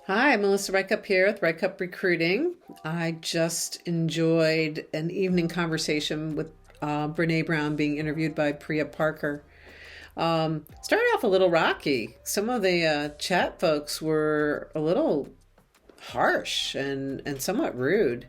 Hi, Melissa Rycup here with Rycup Recruiting. I just enjoyed an evening conversation with Brené Brown being interviewed by Priya Parker. Started off a little rocky. Some of the chat folks were a little harsh and somewhat rude.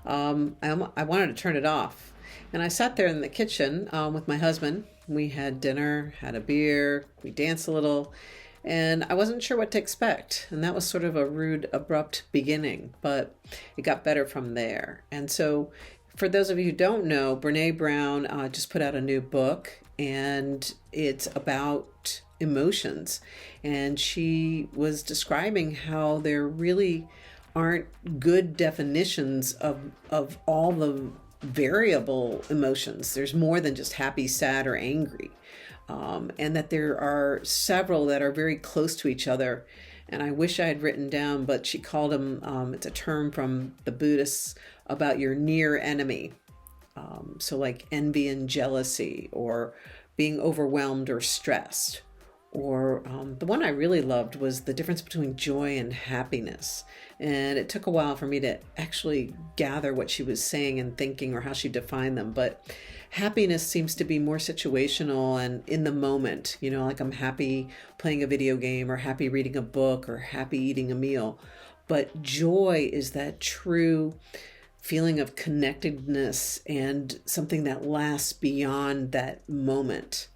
I wanted to turn it off. And I sat there in the kitchen with my husband. We had dinner, had a beer, we danced a little, and I wasn't sure what to expect. And that was sort of a rude, abrupt beginning, but it got better from there. And so, for those of you who don't know, Brene Brown just put out a new book, and it's about emotions. And she was describing how there really aren't good definitions of all the variable emotions. There's more than just happy, sad, or angry. And that there are several that are very close to each other. And I wish I had written down, but she called them, it's a term from the Buddhists about your near enemy. So like envy and jealousy, or being overwhelmed or stressed. Or the one I really loved was the difference between joy and happiness. And it took a while for me to actually gather what she was saying and thinking, or how she defined them. But happiness seems to be more situational and in the moment, like I'm happy playing a video game, or happy reading a book, or happy eating a meal. But joy is that true feeling of connectedness and something that lasts beyond that moment.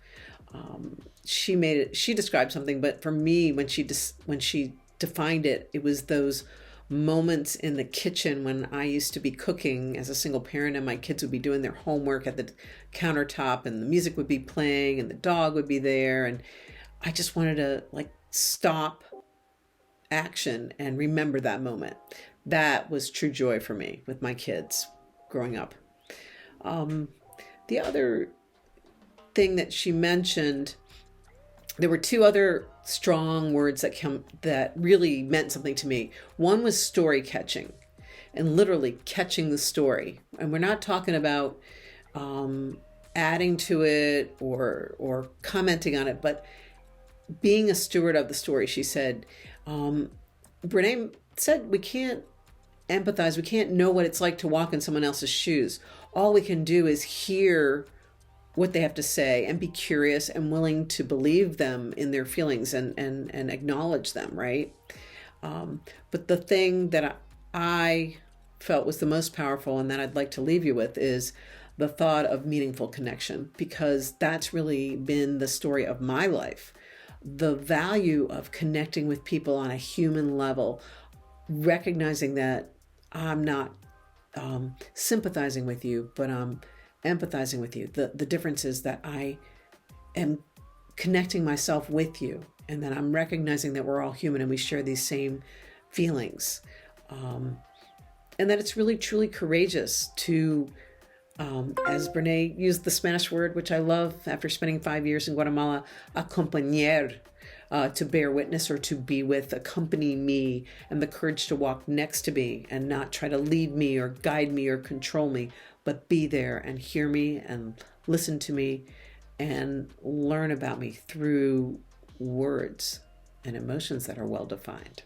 She described something, but for me, when she defined it, it was those moments in the kitchen when I used to be cooking as a single parent, and my kids would be doing their homework at the countertop, and the music would be playing, and the dog would be there, and I just wanted to stop action and remember that moment. That was true joy for me with my kids growing up. The other thing that she mentioned, there were two other strong words that really meant something to me. One was story catching, and literally catching the story. And we're not talking about adding to it or commenting on it, but being a steward of the story. She said, Brene said, we can't empathize. We can't know what it's like to walk in someone else's shoes. All we can do is hear what they have to say and be curious and willing to believe them in their feelings and acknowledge them, right? But the thing that I felt was the most powerful, and that I'd like to leave you with, is the thought of meaningful connection, because that's really been the story of my life. The value of connecting with people on a human level, recognizing that I'm not sympathizing with you, but I'm empathizing with you. The difference is that I am connecting myself with you, and that I'm recognizing that we're all human and we share these same feelings. And that it's really, truly courageous to, as Brene used the Spanish word, which I love after spending 5 years in Guatemala, acompañar, to bear witness or to be with, accompany me, and the courage to walk next to me and not try to lead me or guide me or control me, but be there and hear me and listen to me and learn about me through words and emotions that are well defined.